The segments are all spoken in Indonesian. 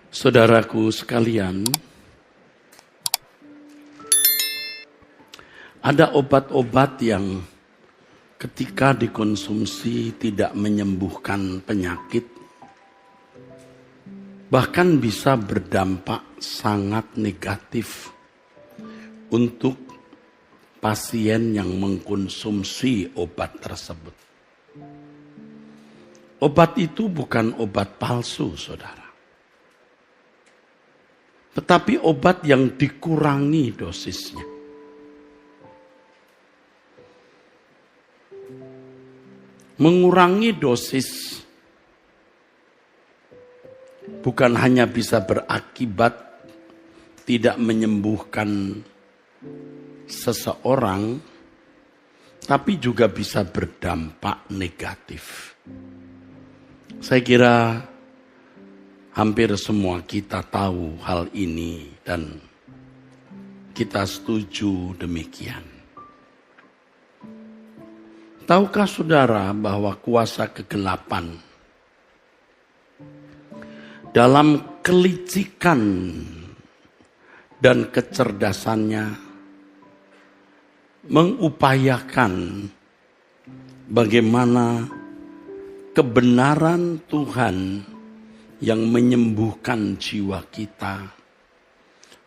Saudaraku sekalian, ada obat-obat yang ketika dikonsumsi tidak menyembuhkan penyakit, bahkan bisa berdampak sangat negatif untuk pasien yang mengkonsumsi obat tersebut. Obat itu bukan obat palsu, saudara. Tetapi obat yang dikurangi dosisnya. Mengurangi dosis bukan hanya bisa berakibat tidak menyembuhkan seseorang, tapi juga bisa berdampak negatif. Saya kira hampir semua kita tahu hal ini dan kita setuju demikian. Tahukah saudara bahwa kuasa kegelapan dalam kelicikan dan kecerdasannya mengupayakan bagaimana kebenaran Tuhan yang menyembuhkan jiwa kita,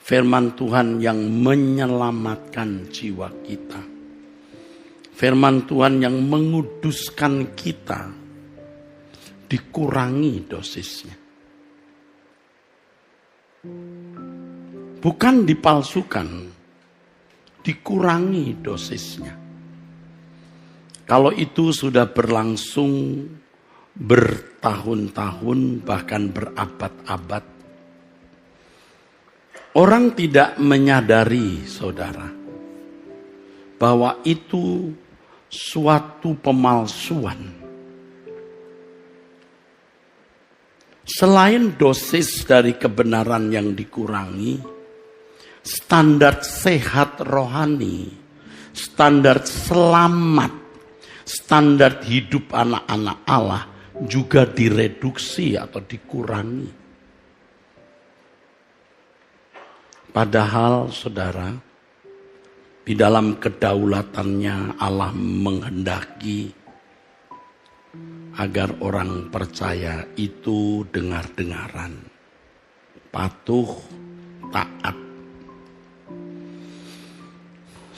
firman Tuhan yang menyelamatkan jiwa kita, firman Tuhan yang menguduskan kita, dikurangi dosisnya. Bukan dipalsukan, dikurangi dosisnya. Kalau itu sudah berlangsung bertahun-tahun bahkan berabad-abad, orang tidak menyadari, saudara, bahwa itu suatu pemalsuan. Selain dosis dari kebenaran yang dikurangi, standar sehat rohani, standar selamat, standar hidup anak-anak Allah juga direduksi atau dikurangi. Padahal saudara, di dalam kedaulatannya Allah menghendaki agar orang percaya itu dengar-dengaran, patuh, taat.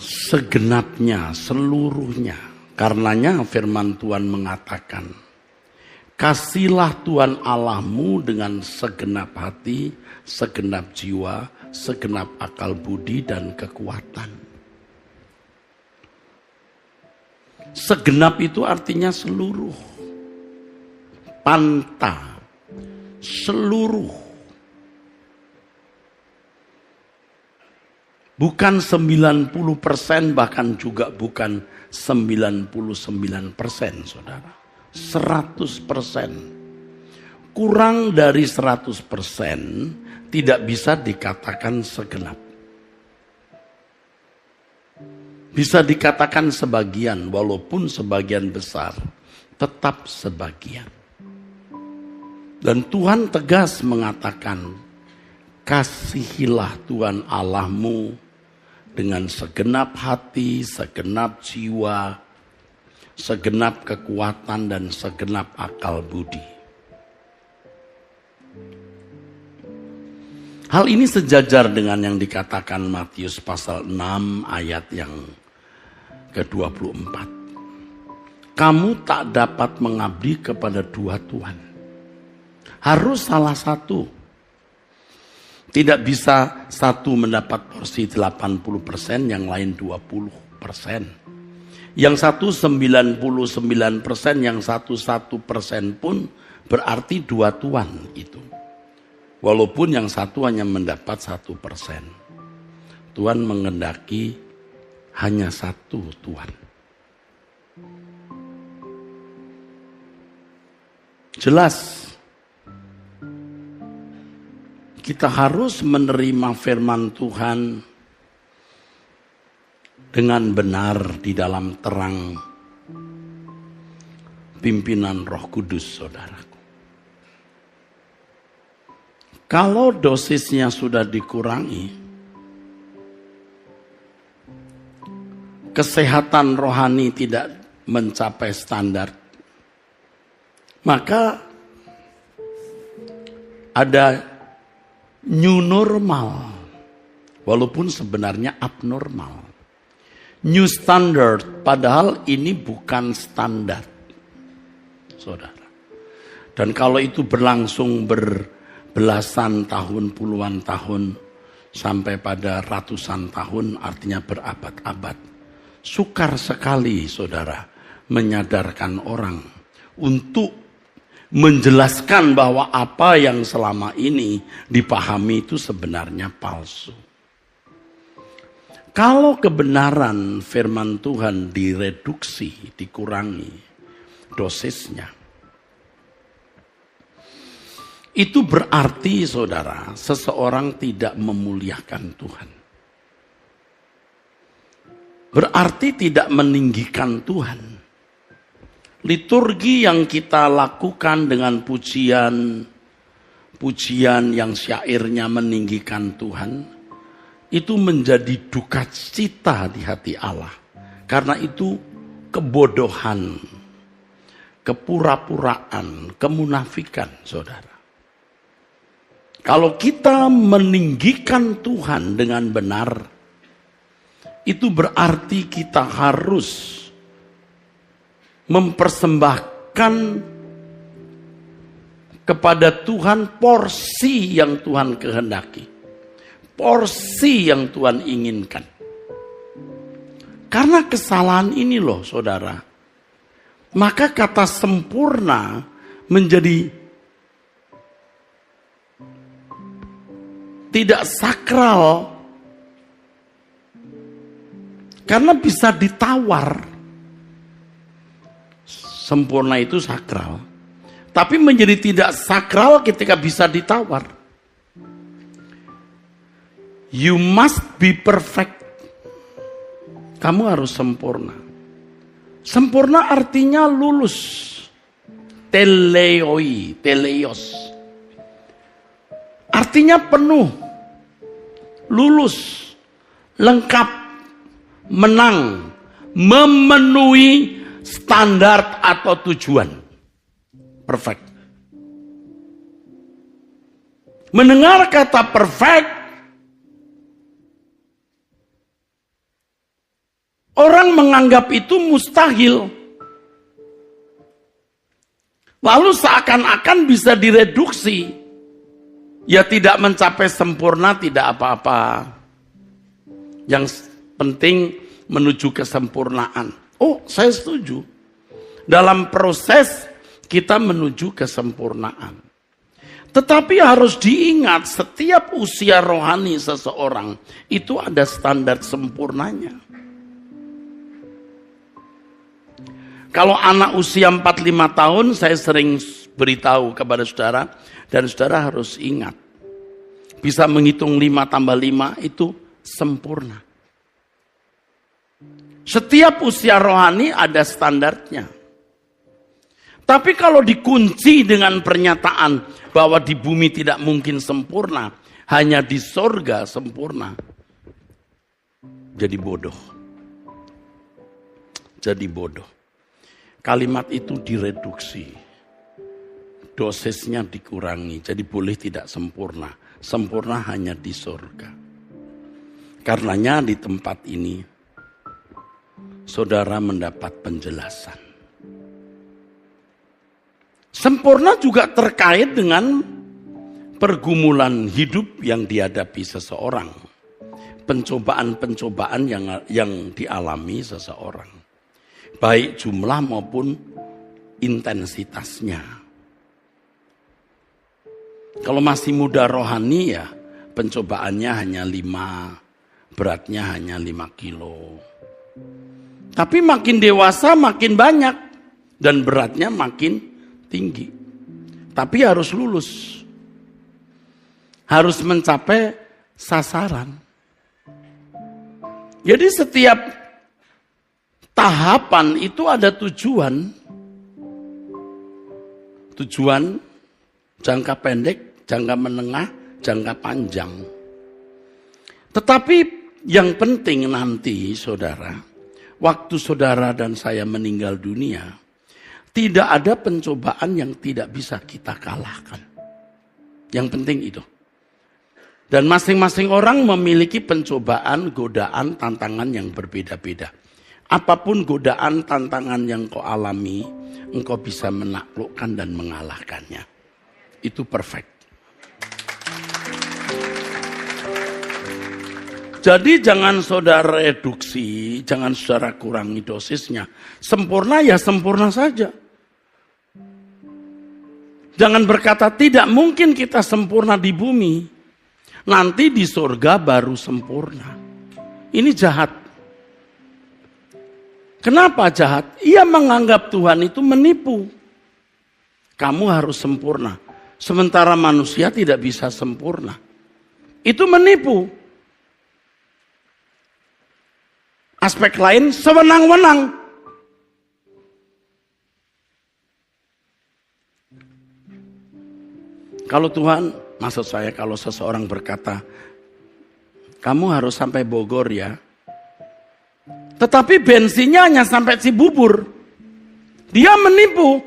Segenapnya, seluruhnya. Karenanya firman Tuhan mengatakan, kasihlah Tuhan Allahmu dengan segenap hati, segenap jiwa, segenap akal budi dan kekuatan. Segenap itu artinya seluruh, panta, seluruh. Bukan 90%, bahkan juga bukan 99%, saudara. 100%. Kurang dari 100% tidak bisa dikatakan segenap. Bisa dikatakan sebagian, walaupun sebagian besar, tetap sebagian. Dan Tuhan tegas mengatakan, kasihilah Tuhan Allahmu dengan segenap hati, segenap jiwa, segenap kekuatan, dan segenap akal budi. Hal ini sejajar dengan yang dikatakan Matius pasal 6 ayat yang ke-24. Kamu tak dapat mengabdi kepada dua Tuhan. Harus salah satu. Tidak bisa satu mendapat porsi 80%, yang lain 20%. Yang satu 99%, yang satu 1% pun berarti dua Tuhan itu. Walaupun yang satu hanya mendapat 1%. Tuhan menghendaki hanya satu Tuhan. Jelas. Kita harus menerima firman Tuhan dengan benar di dalam terang pimpinan Roh Kudus, saudaraku. Kalau dosisnya sudah dikurangi, kesehatan rohani tidak mencapai standar, maka ada new normal, walaupun sebenarnya abnormal. New standard, padahal ini bukan standar, saudara. Dan kalau itu berlangsung berbelasan tahun, puluhan tahun, sampai pada ratusan tahun, artinya berabad-abad. Sukar sekali, saudara, menyadarkan orang untuk menjelaskan bahwa apa yang selama ini dipahami itu sebenarnya palsu. Kalau kebenaran firman Tuhan direduksi, dikurangi dosisnya, itu berarti, saudara, seseorang tidak memuliakan Tuhan. Berarti tidak meninggikan Tuhan. Liturgi yang kita lakukan dengan pujian yang syairnya meninggikan Tuhan, itu menjadi duka cita di hati Allah. Karena itu kebodohan, kepura-puraan, kemunafikan, saudara. Kalau kita meninggikan Tuhan dengan benar, itu berarti kita harus mempersembahkan kepada Tuhan porsi yang Tuhan kehendaki. Porsi yang Tuhan inginkan. Karena kesalahan ini loh, saudara, maka kata sempurna menjadi tidak sakral, karena bisa ditawar. Sempurna itu sakral, tapi menjadi tidak sakral ketika bisa ditawar. You must be perfect. Kamu harus sempurna. Sempurna artinya lulus. Teleios. Artinya penuh, lulus, lengkap, menang, memenuhi standar atau tujuan. Perfect. Mendengar kata perfect, orang menganggap itu mustahil. Lalu seakan-akan bisa direduksi. Ya tidak mencapai sempurna, tidak apa-apa. Yang penting menuju kesempurnaan. Oh, saya setuju. Dalam proses kita menuju kesempurnaan. Tetapi harus diingat, setiap usia rohani seseorang itu ada standar sempurnanya. Kalau anak usia 45 tahun, saya sering beritahu kepada saudara, dan saudara harus ingat, bisa menghitung 5 tambah 5 itu sempurna. Setiap usia rohani ada standarnya. Tapi kalau dikunci dengan pernyataan bahwa di bumi tidak mungkin sempurna, hanya di sorga sempurna, jadi bodoh. Jadi bodoh. Kalimat itu direduksi. Dosisnya dikurangi, jadi boleh tidak sempurna. Sempurna hanya di surga. Karenanya di tempat ini, saudara mendapat penjelasan. Sempurna juga terkait dengan pergumulan hidup yang dihadapi seseorang. Pencobaan-pencobaan yang dialami seseorang. Baik jumlah maupun intensitasnya. Kalau masih muda rohani ya pencobaannya hanya 5, beratnya hanya 5 kilo. Tapi makin dewasa makin banyak dan beratnya makin tinggi. Tapi harus lulus. Harus mencapai sasaran. Jadi setiap tahapan itu ada tujuan. Tujuan jangka pendek, jangka menengah, jangka panjang. Tetapi yang penting nanti saudara, waktu saudara dan saya meninggal dunia, tidak ada pencobaan yang tidak bisa kita kalahkan. Yang penting itu. Dan masing-masing orang memiliki pencobaan, godaan, tantangan yang berbeda-beda. Apapun godaan, tantangan yang kau alami, engkau bisa menaklukkan dan mengalahkannya. Itu perfect. Jadi jangan saudara reduksi, jangan saudara kurangi dosisnya. Sempurna ya sempurna saja. Jangan berkata tidak mungkin kita sempurna di bumi. Nanti di surga baru sempurna. Ini jahat. Kenapa jahat? Ia menganggap Tuhan itu menipu. Kamu harus sempurna. Sementara manusia tidak bisa sempurna. Itu menipu. Aspek lain sewenang-wenang. Kalau Tuhan, maksud saya kalau seseorang berkata, kamu harus sampai Bogor ya. Tetapi bensinnya hanya sampai Cibubur. Dia menipu.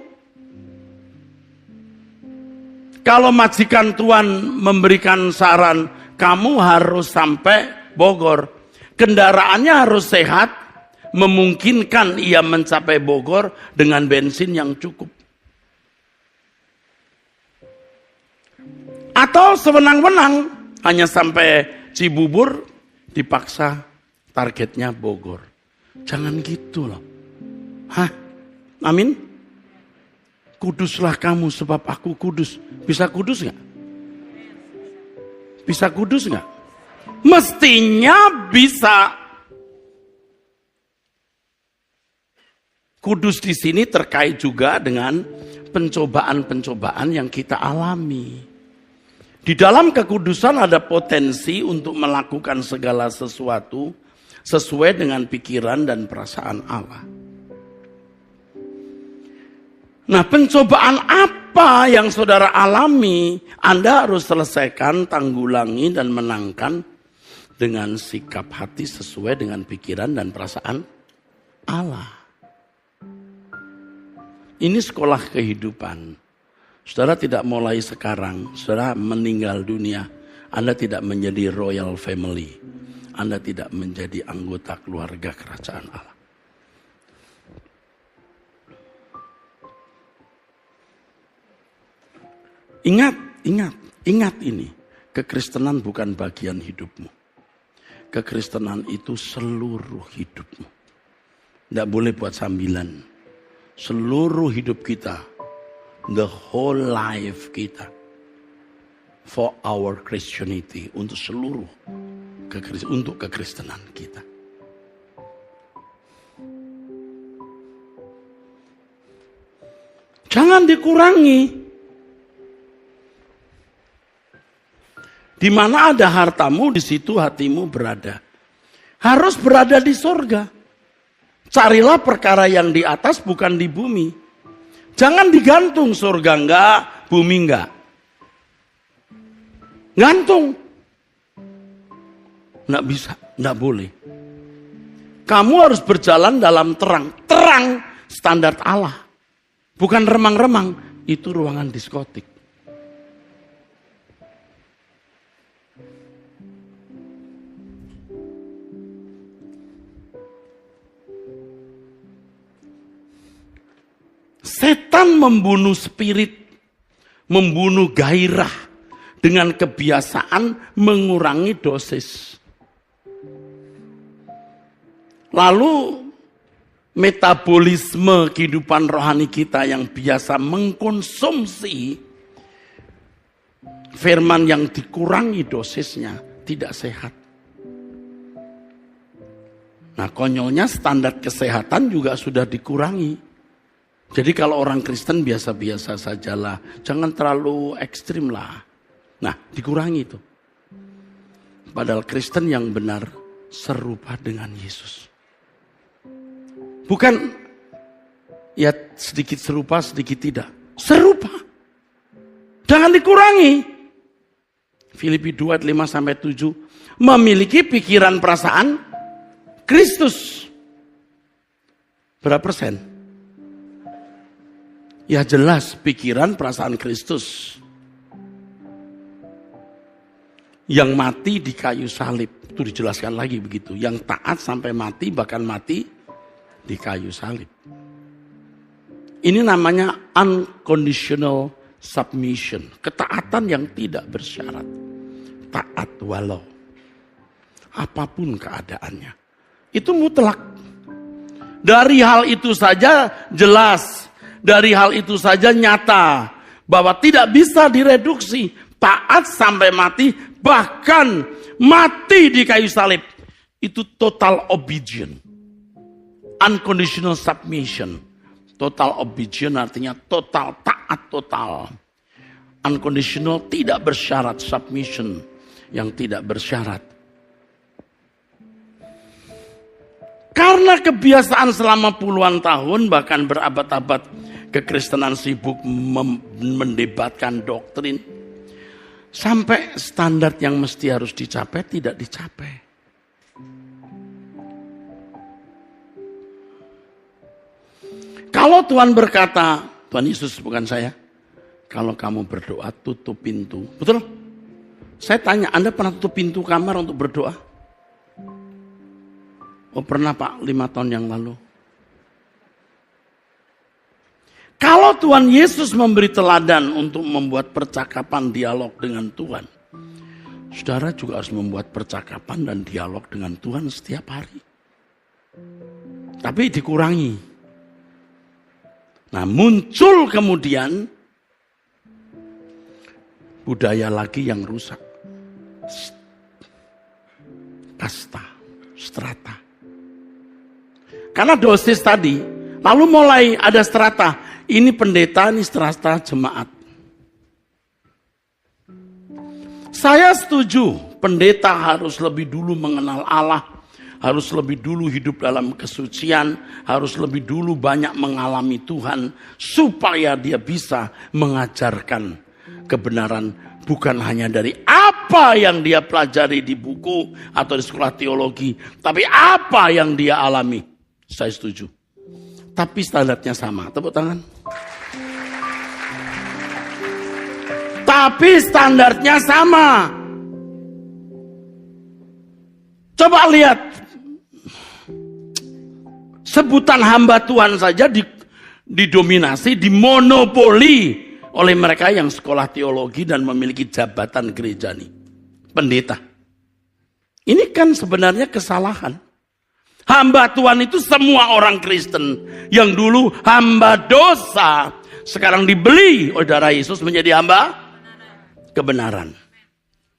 Kalau majikan Tuhan memberikan saran, kamu harus sampai Bogor. Kendaraannya harus sehat, memungkinkan ia mencapai Bogor dengan bensin yang cukup. Atau sewenang-wenang, hanya sampai Cibubur, dipaksa targetnya Bogor. Jangan gitu loh. Hah? Amin? Kuduslah kamu sebab aku kudus. Bisa kudus gak? Bisa kudus gak? Mestinya bisa. Kudus di sini terkait juga dengan pencobaan-pencobaan yang kita alami. Di dalam kekudusan ada potensi untuk melakukan segala sesuatu sesuai dengan pikiran dan perasaan Allah. Nah, pencobaan apa yang saudara alami, Anda harus selesaikan, tanggulangi, dan menangkan dengan sikap hati sesuai dengan pikiran dan perasaan Allah. Ini sekolah kehidupan. Saudara tidak mulai sekarang, saudara meninggal dunia, Anda tidak menjadi royal family. Anda tidak menjadi anggota keluarga kerajaan Allah. Ingat ini. Kekristenan bukan bagian hidupmu. Kekristenan itu seluruh hidupmu. Tidak boleh buat sambilan. Seluruh hidup kita. The whole life kita. For our Christianity. Untuk seluruh. Untuk kekristenan kita. Jangan dikurangi. Di mana ada hartamu, di situ hatimu berada. Harus berada di surga. Carilah perkara yang di atas, bukan di bumi. Jangan digantung, surga enggak, bumi enggak. Gantung. Enggak bisa, enggak boleh. Kamu harus berjalan dalam terang. Terang standar Allah. Bukan remang-remang, itu ruangan diskotik. Setan membunuh spirit, membunuh gairah dengan kebiasaan mengurangi dosis. Lalu metabolisme kehidupan rohani kita yang biasa mengkonsumsi firman yang dikurangi dosisnya tidak sehat. Nah, konyolnya standar kesehatan juga sudah dikurangi. Jadi kalau orang Kristen biasa-biasa sajalah, jangan terlalu ekstrim lah. Nah, dikurangi itu. Padahal Kristen yang benar serupa dengan Yesus. Bukan ya sedikit serupa, sedikit tidak. Serupa. Jangan dikurangi. Filipi 2 ayat 5-7. Memiliki pikiran perasaan Kristus. Berapa persen? Ya jelas pikiran perasaan Kristus. Yang mati di kayu salib. Itu dijelaskan lagi begitu. Yang taat sampai mati, bahkan mati di kayu salib. Ini namanya unconditional submission. Ketaatan yang tidak bersyarat. Taat walau. Apapun keadaannya. Itu mutlak. Dari hal itu saja jelas. Dari hal itu saja nyata. Bahwa tidak bisa direduksi. Taat sampai mati. Bahkan mati di kayu salib. Itu total obedience. Unconditional submission. Total obedience artinya total taat total. Unconditional tidak bersyarat, submission yang tidak bersyarat. Karena kebiasaan selama puluhan tahun bahkan berabad-abad kekristenan sibuk mendebatkan doktrin. Sampai standar yang mesti harus dicapai tidak dicapai. Kalau Tuhan berkata, Tuhan Yesus bukan saya. Kalau kamu berdoa tutup pintu. Betul? Saya tanya, Anda pernah tutup pintu kamar untuk berdoa? Oh pernah Pak, 5 tahun yang lalu. Kalau Tuhan Yesus memberi teladan untuk membuat percakapan dialog dengan Tuhan. Saudara juga harus membuat percakapan dan dialog dengan Tuhan setiap hari. Tapi dikurangi. Nah muncul kemudian budaya lagi yang rusak. Kasta, strata. Karena dosis tadi, lalu mulai ada strata. Ini pendeta, ini strata jemaat. Saya setuju, pendeta harus lebih dulu mengenal Allah. Harus lebih dulu hidup dalam kesucian, harus lebih dulu banyak mengalami Tuhan, supaya dia bisa mengajarkan kebenaran bukan hanya dari apa yang dia pelajari di buku atau di sekolah teologi, tapi apa yang dia alami. Saya setuju. Tapi standarnya sama. Tepuk tangan. Tapi standarnya sama. Coba lihat. Sebutan hamba Tuhan saja didominasi, dimonopoli oleh mereka yang sekolah teologi dan memiliki jabatan gereja nih. Pendeta. Ini kan sebenarnya kesalahan. Hamba Tuhan itu semua orang Kristen. Yang dulu hamba dosa. Sekarang dibeli oleh darah Yesus menjadi hamba kebenaran.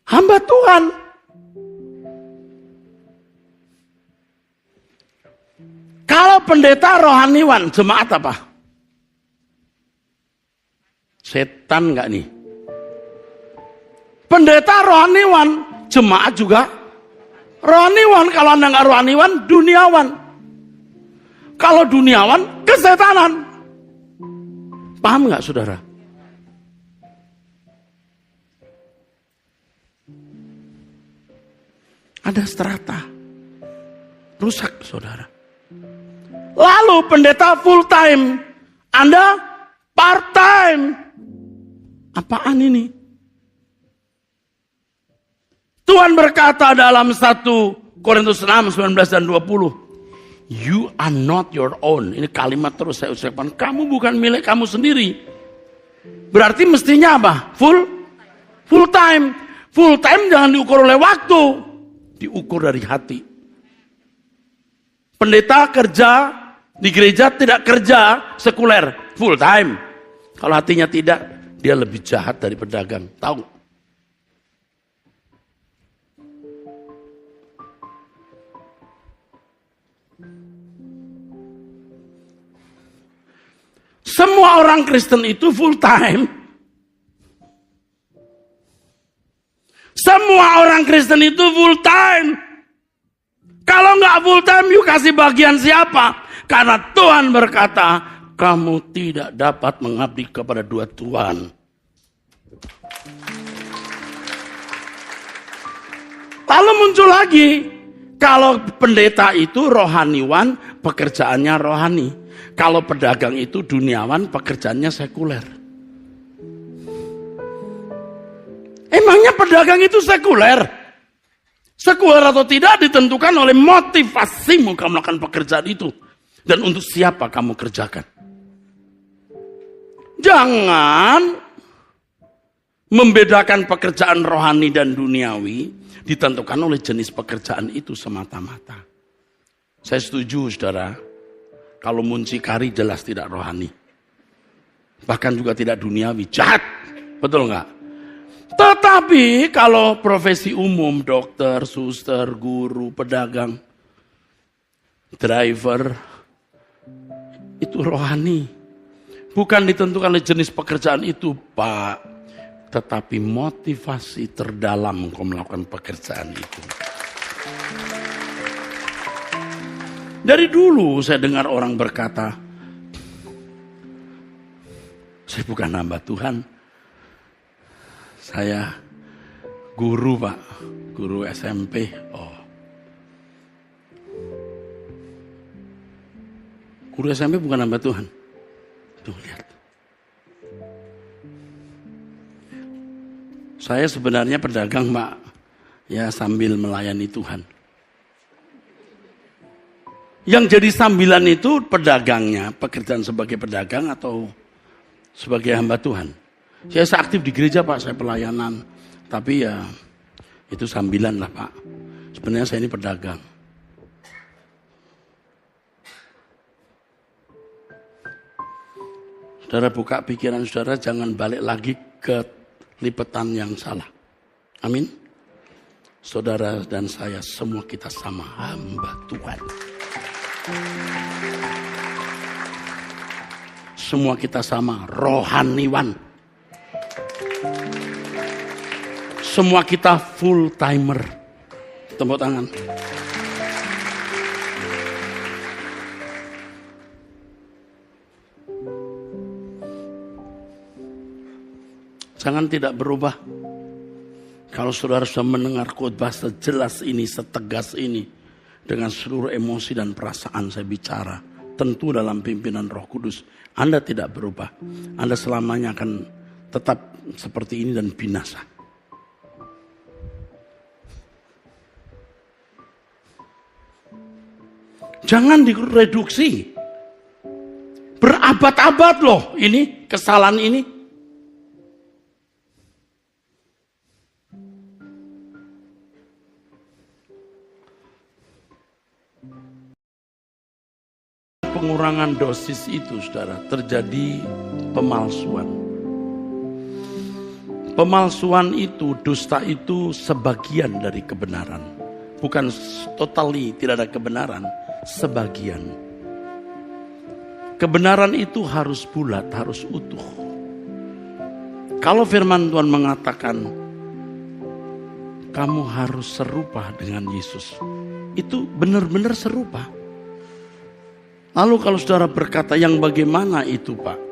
Hamba Tuhan. Kalau pendeta rohaniwan, jemaat apa? Setan enggak nih? Pendeta rohaniwan, jemaat juga rohaniwan. Kalau Anda enggak rohaniwan, duniawan. Kalau duniawan, kesetanan. Paham enggak saudara? Ada strata. Rusak saudara. Lalu pendeta full time, Anda part time. Apaan ini? Tuhan berkata dalam 1 Korintus 6, 19 dan 20. You are not your own. Ini kalimat terus saya ucapkan. Kamu bukan milik kamu sendiri. Berarti mestinya apa? Full time. Full time jangan diukur oleh waktu. Diukur dari hati. Pendeta kerja di gereja tidak kerja sekuler, full time. Kalau hatinya tidak, dia lebih jahat dari pedagang. Tahu? Semua orang Kristen itu full time. Semua orang Kristen itu full time. Kalau nggak full time, you kasih bagian siapa? Karena Tuhan berkata, kamu tidak dapat mengabdi kepada dua Tuhan. Lalu muncul lagi, kalau pendeta itu rohaniwan, pekerjaannya rohani. Kalau pedagang itu duniawan, pekerjaannya sekuler. Emangnya pedagang itu sekuler? Sekuler atau tidak ditentukan oleh motivasimu kamu melakukan pekerjaan itu. Dan untuk siapa kamu kerjakan. Jangan membedakan pekerjaan rohani dan duniawi ditentukan oleh jenis pekerjaan itu semata-mata. Saya setuju saudara, kalau muncikari jelas tidak rohani. Bahkan juga tidak duniawi, jahat. Betul enggak? Tetapi kalau profesi umum, dokter, suster, guru, pedagang, driver, itu rohani. Bukan ditentukan oleh jenis pekerjaan itu, Pak. Tetapi motivasi terdalam engkau melakukan pekerjaan itu. Dari dulu saya dengar orang berkata, saya bukan hamba Tuhan, saya guru Pak, guru SMP. Oh, guru SMP bukan hamba Tuhan. Tuh lihat. Saya sebenarnya pedagang Pak, ya sambil melayani Tuhan. Yang jadi sambilan itu pedagangnya, pekerjaan sebagai pedagang atau sebagai hamba Tuhan. Saya aktif di gereja Pak, saya pelayanan. Tapi ya itu sambilan lah Pak. Sebenarnya saya ini pedagang. Saudara buka pikiran saudara, jangan balik lagi ke lipetan yang salah. Amin. Saudara dan saya semua kita sama hamba Tuhan. Semua kita sama rohaniwan. Semua kita full timer. Tepuk tangan. Jangan tidak berubah. Kalau saudara sudah mendengar khotbah sejelas ini, setegas ini, dengan seluruh emosi dan perasaan saya bicara, tentu dalam pimpinan Roh Kudus, Anda tidak berubah. Anda selamanya akan tetap seperti ini dan binasa. Jangan direduksi. Berabad-abad loh ini, kesalahan ini. Pengurangan dosis itu, saudara, terjadi pemalsuan. Pemalsuan itu, dusta itu sebagian dari kebenaran. Bukan totally tidak ada kebenaran, sebagian. Kebenaran itu harus bulat, harus utuh. Kalau firman Tuhan mengatakan, kamu harus serupa dengan Yesus. Itu benar-benar serupa. Lalu kalau saudara berkata, yang bagaimana itu Pak?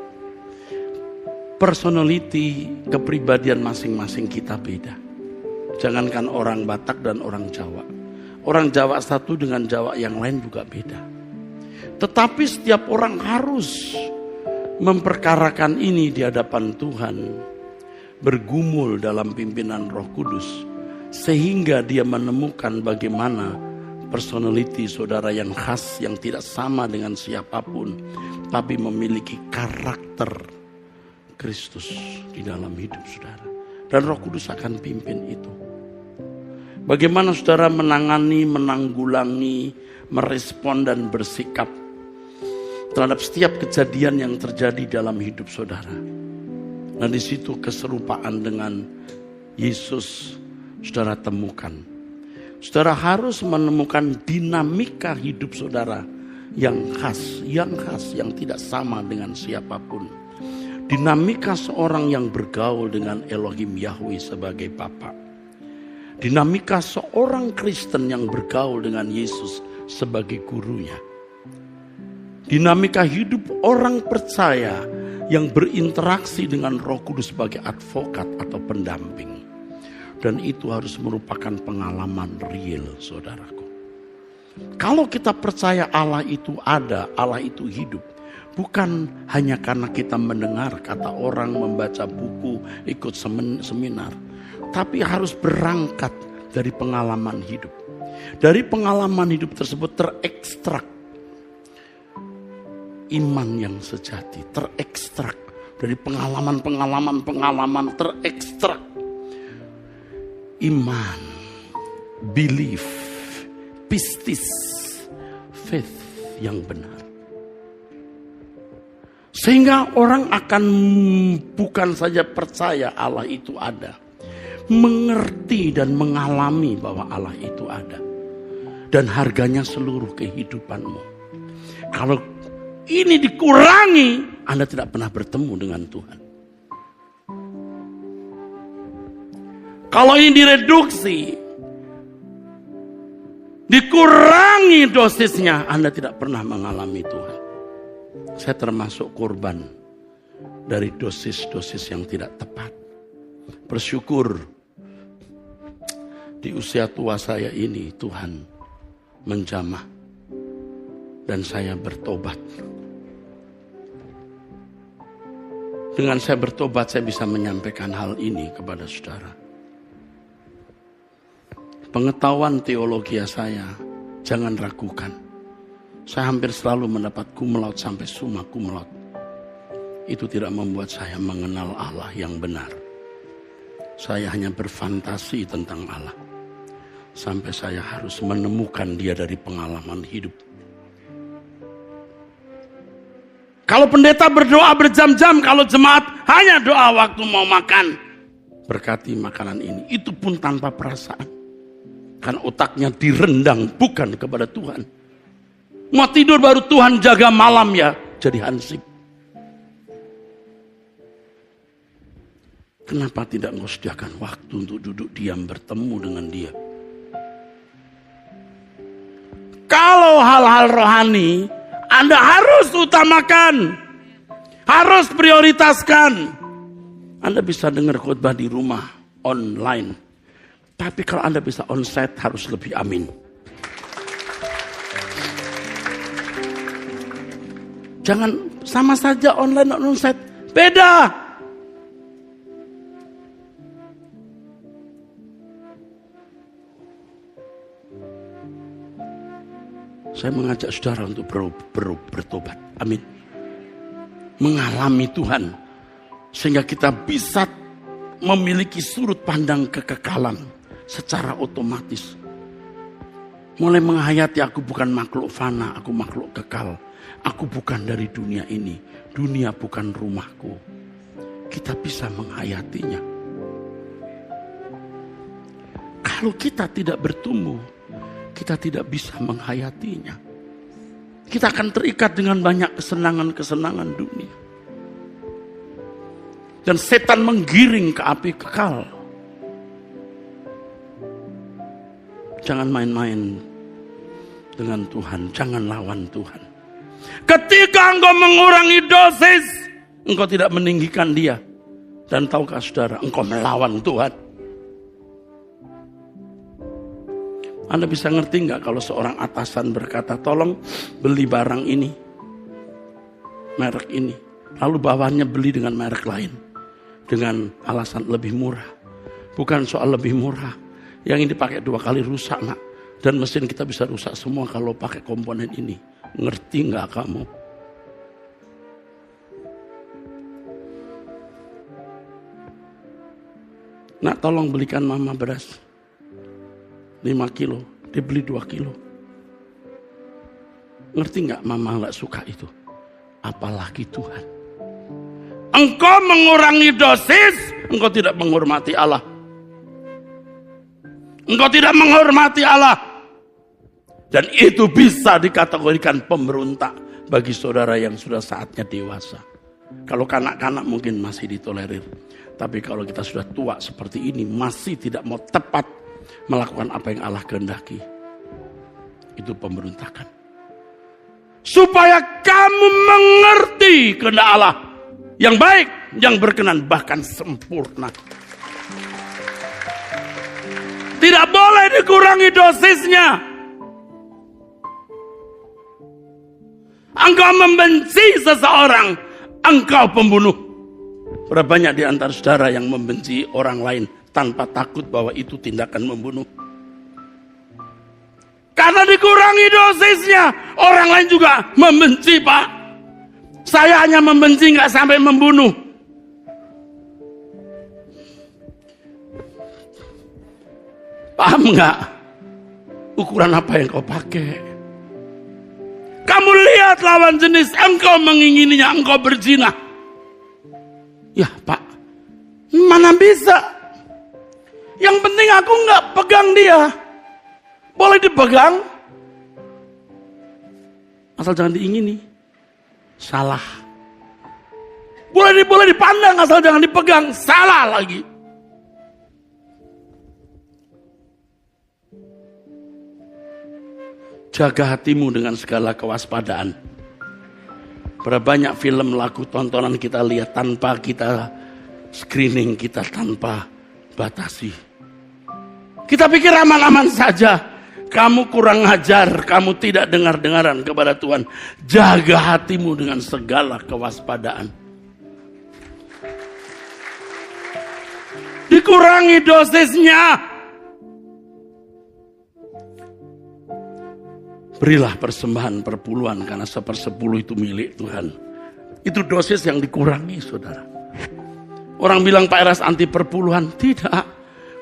Personality, kepribadian masing-masing kita beda. Jangankan orang Batak dan orang Jawa. Orang Jawa satu dengan Jawa yang lain juga beda. Tetapi setiap orang harus memperkarakan ini di hadapan Tuhan. Bergumul dalam pimpinan Roh Kudus. Sehingga dia menemukan bagaimana personality saudara yang khas, yang tidak sama dengan siapapun, tapi memiliki karakter Kristus di dalam hidup saudara. Dan Roh Kudus akan pimpin itu. Bagaimana saudara menangani, menanggulangi, merespon dan bersikap terhadap setiap kejadian yang terjadi dalam hidup saudara. Nah di situ keserupaan dengan Yesus saudara temukan. Saudara harus menemukan dinamika hidup saudara yang khas, yang tidak sama dengan siapapun. Dinamika seorang yang bergaul dengan Elohim Yahweh sebagai Bapa. Dinamika seorang Kristen yang bergaul dengan Yesus sebagai gurunya. Dinamika hidup orang percaya yang berinteraksi dengan Roh Kudus sebagai advokat atau pendamping. Dan itu harus merupakan pengalaman real, saudaraku. Kalau kita percaya Allah itu ada, Allah itu hidup, bukan hanya karena kita mendengar kata orang, membaca buku, ikut seminar, tapi harus berangkat dari pengalaman hidup. Dari pengalaman hidup tersebut terekstrak iman yang sejati, terekstrak dari pengalaman terekstrak iman, belief, pistis, faith yang benar. Sehingga orang akan bukan saja percaya Allah itu ada, mengerti dan mengalami bahwa Allah itu ada. Dan harganya seluruh kehidupanmu. Kalau ini dikurangi, Anda tidak pernah bertemu dengan Tuhan. Kalau ini direduksi, dikurangi dosisnya, Anda tidak pernah mengalami Tuhan. Saya termasuk korban dari dosis-dosis yang tidak tepat. Bersyukur di usia tua saya ini Tuhan menjamah dan saya bertobat. Dengan saya bertobat, saya bisa menyampaikan hal ini kepada saudara. Pengetahuan teologi saya, jangan ragukan. Saya hampir selalu mendapat cum laude sampai summa cum laude. Itu tidak membuat saya mengenal Allah yang benar. Saya hanya berfantasi tentang Allah. Sampai saya harus menemukan dia dari pengalaman hidup. Kalau pendeta berdoa berjam-jam, kalau jemaat hanya doa waktu mau makan. Berkati makanan ini, itu pun tanpa perasaan. Karena otaknya direndang bukan kepada Tuhan. Mau tidur baru Tuhan jaga malam ya, jadi hansip. Kenapa tidak engkau sediakan waktu untuk duduk diam bertemu dengan dia? Kalau hal-hal rohani, Anda harus utamakan, harus prioritaskan. Anda bisa dengar khotbah di rumah, online. Tapi kalau Anda bisa onsite harus lebih amin. Jangan sama saja online dan onsite, beda. Saya mengajak saudara untuk bertobat. Amin. Mengalami Tuhan. Sehingga kita bisa memiliki sudut pandang kekekalan secara otomatis. Mulai menghayati aku bukan makhluk fana, aku makhluk kekal. Aku bukan dari dunia ini. Dunia bukan rumahku. Kita bisa menghayatinya. Kalau kita tidak bertumbuh, kita tidak bisa menghayatinya. Kita akan terikat dengan banyak kesenangan-kesenangan dunia. Dan setan menggiring ke api kekal. Jangan main-main dengan Tuhan. Jangan lawan Tuhan. Ketika engkau mengurangi dosis, engkau tidak meninggikan dia. Dan tahukah saudara, engkau melawan Tuhan. Anda bisa ngerti nggak kalau seorang atasan berkata, tolong beli barang ini, merek ini. Lalu bawahnya beli dengan merek lain. Dengan alasan lebih murah. Bukan soal lebih murah. Yang ini dipakai 2 kali rusak nak. Dan mesin kita bisa rusak semua kalau pakai komponen ini. Ngerti nggak kamu? Nak tolong belikan mama beras 5 kilo, dia beli 2 kilo. Ngerti nggak mama nggak suka itu? Apalagi Tuhan. Engkau mengurangi dosis, engkau tidak menghormati Allah. Engkau tidak menghormati Allah. Dan itu bisa dikategorikan pemberontak bagi saudara yang sudah saatnya dewasa. Kalau kanak-kanak mungkin masih ditolerir. Tapi kalau kita sudah tua seperti ini, masih tidak mau tepat melakukan apa yang Allah kehendaki. Itu pemberontakan. Supaya kamu mengerti kehendak Allah. Yang baik, yang berkenan, bahkan sempurna. Tidak boleh dikurangi dosisnya. Engkau membenci seseorang, engkau pembunuh. Berapa banyak di antara saudara yang membenci orang lain tanpa takut bahwa itu tindakan membunuh? Karena dikurangi dosisnya, orang lain juga membenci, Pak. Saya hanya membenci, nggak sampai membunuh. Paham nggak? Ukuran apa yang kau pakai? Kamu lihat lawan jenis, engkau mengingininya, engkau berzina. Ya Pak, mana bisa? Yang penting aku nggak pegang dia. Boleh dipegang, asal jangan diingini. Salah. Boleh dipandang, asal jangan dipegang. Salah lagi. Jaga hatimu dengan segala kewaspadaan. Berapa banyak film, lagu, tontonan kita lihat tanpa kita screening, kita tanpa batasi. Kita pikir aman-aman saja. Kamu kurang ajar, kamu tidak dengar-dengaran kepada Tuhan. Jaga hatimu dengan segala kewaspadaan. Dikurangi dosisnya. Berilah persembahan perpuluhan karena 1/10 itu milik Tuhan. Itu dosis yang dikurangi, saudara. Orang bilang Pak Eras anti perpuluhan. Tidak.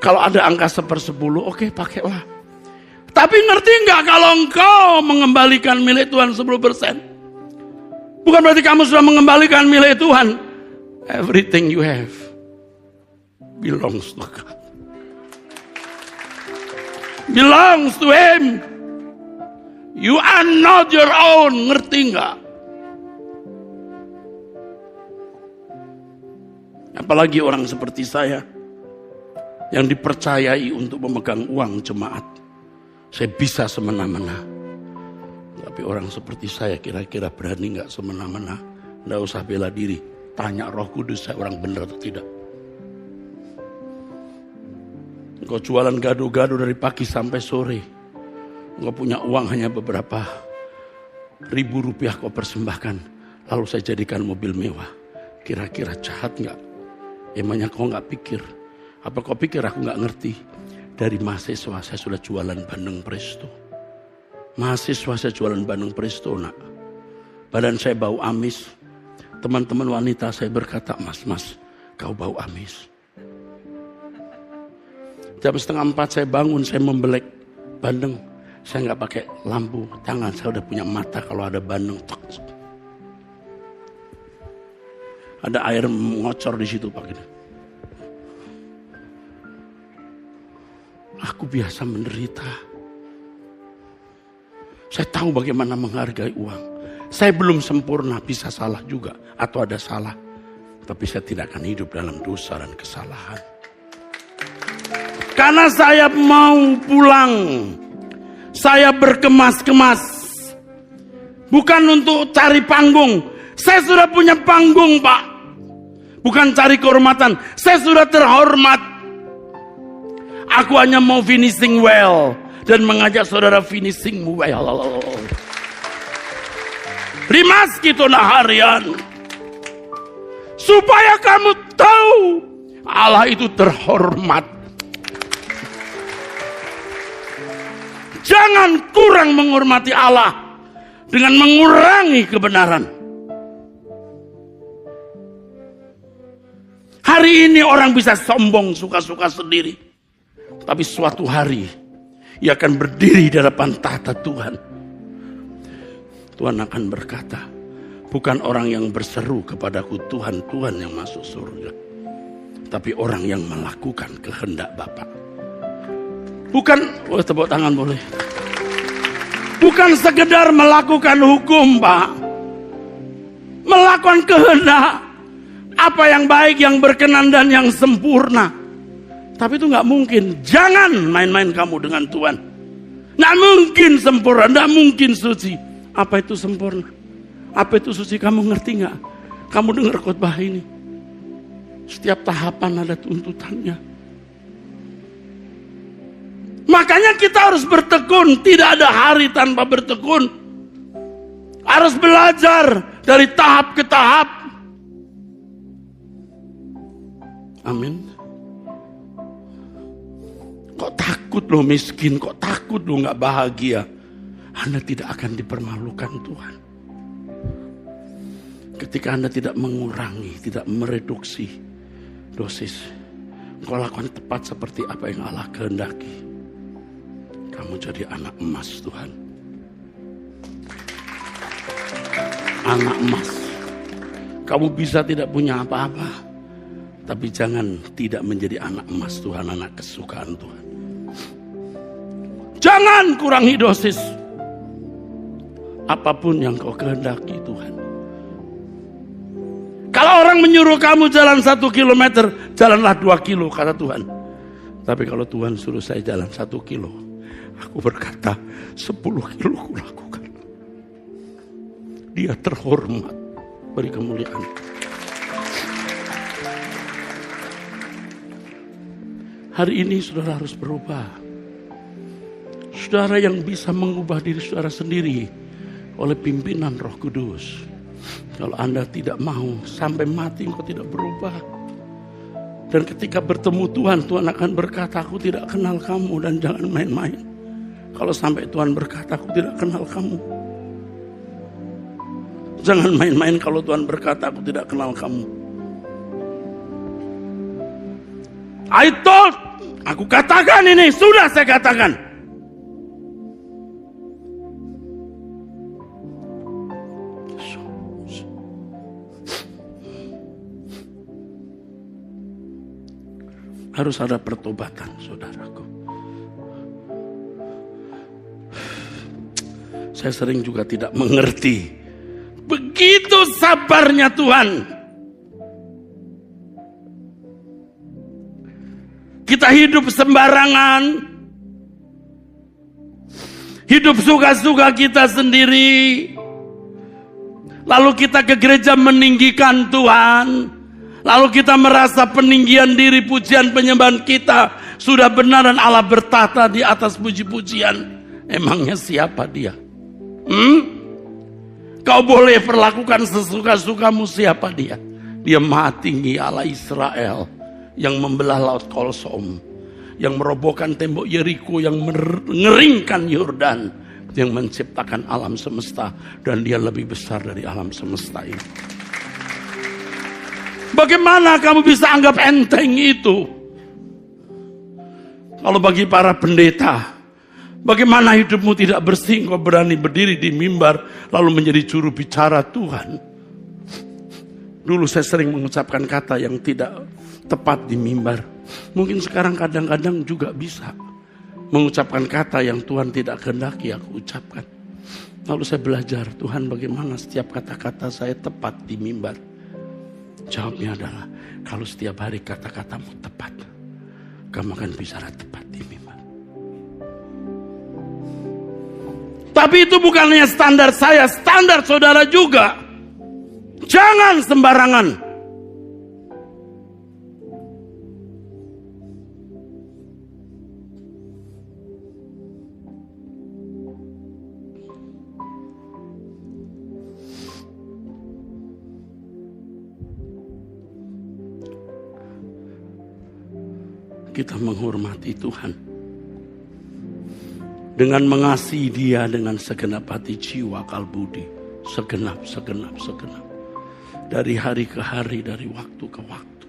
Kalau ada angka 1/10, oke, pakailah. Tapi ngerti nggak kalau engkau mengembalikan milik Tuhan 10%? Bukan berarti kamu sudah mengembalikan milik Tuhan. Everything you have belongs to God. Belongs to Him. You are not your own. Ngerti nggak? Apalagi orang seperti saya yang dipercayai untuk memegang uang jemaat. Saya bisa semena-mena. Tapi orang seperti saya kira-kira berani nggak semena-mena? Nggak usah bela diri. Tanya Roh Kudus, saya orang benar atau tidak. Engkau jualan gado-gado dari pagi sampai sore. Engkau punya uang hanya beberapa ribu rupiah kau persembahkan. Lalu saya jadikan mobil mewah. Kira-kira jahat nggak? Emangnya kau nggak pikir? Apa kau pikir aku nggak ngerti? Dari mahasiswa saya sudah jualan Bandeng Presto. Mahasiswa saya jualan Bandeng Presto, nak. Badan saya bau amis. Teman-teman wanita saya berkata, mas, kau bau amis. Jam 3:30 saya bangun, saya membelek bandeng. Saya nggak pakai lampu tangan, saya udah punya mata kalau ada bandeng. Ada air ngocor di situ, Pak. Gitu. Aku biasa menderita. Saya tahu bagaimana menghargai uang. Saya belum sempurna, bisa salah juga. Atau ada salah. Tapi saya tidak akan hidup dalam dosa dan kesalahan. Karena saya mau pulang. Saya berkemas-kemas. Bukan untuk cari panggung. Saya sudah punya panggung, Pak. Bukan cari kehormatan. Saya sudah terhormat. Aku hanya mau finishing well. Dan mengajak saudara finishing well. Rimas gitu nah harian. Supaya kamu tahu Allah itu terhormat. Jangan kurang menghormati Allah dengan mengurangi kebenaran. Hari ini orang bisa sombong suka-suka sendiri. Tapi suatu hari ia akan berdiri di hadapan tahta Tuhan. Tuhan akan berkata, bukan orang yang berseru kepadaku Tuhan, Tuhan yang masuk surga. Tapi orang yang melakukan kehendak Bapa. Bukan, tepuk tangan boleh. Bukan sekedar melakukan hukum, Pak. Melakukan kehendak. Apa yang baik, yang berkenan dan yang sempurna. Tapi itu gak mungkin. Jangan main-main kamu dengan Tuhan. Gak mungkin sempurna, gak mungkin suci. Apa itu sempurna? Apa itu suci? Kamu ngerti gak? Kamu dengar khotbah ini. Setiap tahapan ada tuntutannya. Makanya kita harus bertekun. Tidak ada hari tanpa bertekun. Harus belajar dari tahap ke tahap. Amin. Kok takut lo miskin? Kok takut lo gak bahagia? Anda tidak akan dipermalukan Tuhan. Ketika Anda tidak mengurangi, tidak mereduksi dosis, Engkau lakukan tepat seperti apa yang Allah kehendaki. Kamu jadi anak emas Tuhan. Anak emas. Kamu bisa tidak punya apa-apa, tapi jangan tidak menjadi anak emas Tuhan, anak kesukaan Tuhan. Jangan kurangi dosis. Apapun yang kau kehendaki Tuhan. Kalau orang menyuruh kamu jalan 1 kilometer, jalanlah 2 kilo, kata Tuhan. Tapi kalau Tuhan suruh saya jalan 1 kilo, aku berkata 10 kilo aku lakukan. Dia terhormat, beri kemuliaan. Hari ini saudara harus berubah. Saudara yang bisa mengubah diri saudara sendiri oleh pimpinan Roh Kudus. Kalau Anda tidak mau, sampai mati engkau tidak berubah. Dan ketika bertemu Tuhan, Tuhan akan berkata, aku tidak kenal kamu, dan jangan main-main. Kalau sampai Tuhan berkata, aku tidak kenal kamu. Jangan main-main kalau Tuhan berkata, aku tidak kenal kamu. I told, aku katakan ini, sudah saya katakan. Harus ada pertobatan, saudaraku. Saya sering juga tidak mengerti. Begitu sabarnya Tuhan. Kita hidup sembarangan. Hidup suka-suka kita sendiri. Lalu kita ke gereja meninggikan Tuhan. Lalu kita merasa peninggian diri, pujian penyembahan kita sudah benar dan Allah bertata di atas puji-pujian. Emangnya siapa dia? Kau boleh perlakukan sesuka-sukamu, siapa dia? Dia Maha Tinggi, Allah Israel, yang membelah laut Kolsom, yang merobohkan tembok Yeriko, yang mengeringkan Yordan, yang menciptakan alam semesta, dan dia lebih besar dari alam semesta ini. Bagaimana kamu bisa anggap enteng itu? Kalau bagi para pendeta, bagaimana hidupmu tidak bersih, kau berani berdiri di mimbar lalu menjadi juru bicara Tuhan? Dulu saya sering mengucapkan kata yang tidak tepat di mimbar. Mungkin sekarang kadang-kadang juga bisa mengucapkan kata yang Tuhan tidak kehendaki aku ucapkan. Lalu saya belajar, Tuhan bagaimana setiap kata-kata saya tepat di mimbar? Jawabnya adalah, kalau setiap hari kata-katamu tepat, kamu akan bicara tepat di mimbar. Tapi itu bukannya standar saya, standar saudara juga. Jangan sembarangan. Kita menghormati Tuhan dengan mengasihi Dia dengan segenap hati, jiwa, akal budi, segenap dari hari ke hari, dari waktu ke waktu.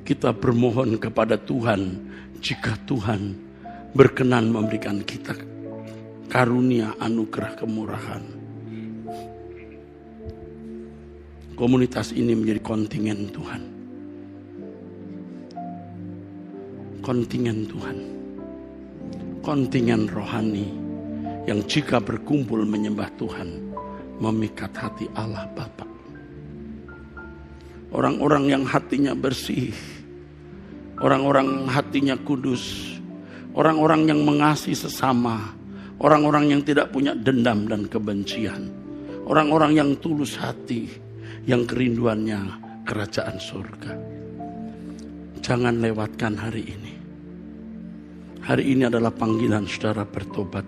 Kita bermohon kepada Tuhan jika Tuhan berkenan memberikan kita karunia, anugerah, kemurahan. Komunitas ini menjadi kontingen Tuhan. Kontingen Tuhan. Kontingen rohani yang jika berkumpul menyembah Tuhan memikat hati Allah Bapa. Orang-orang yang hatinya bersih, orang-orang hatinya kudus, orang-orang yang mengasihi sesama, orang-orang yang tidak punya dendam dan kebencian, orang-orang yang tulus hati, yang kerinduannya kerajaan surga. Jangan lewatkan hari ini. Hari ini adalah panggilan saudara bertobat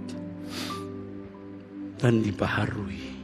dan dibaharui.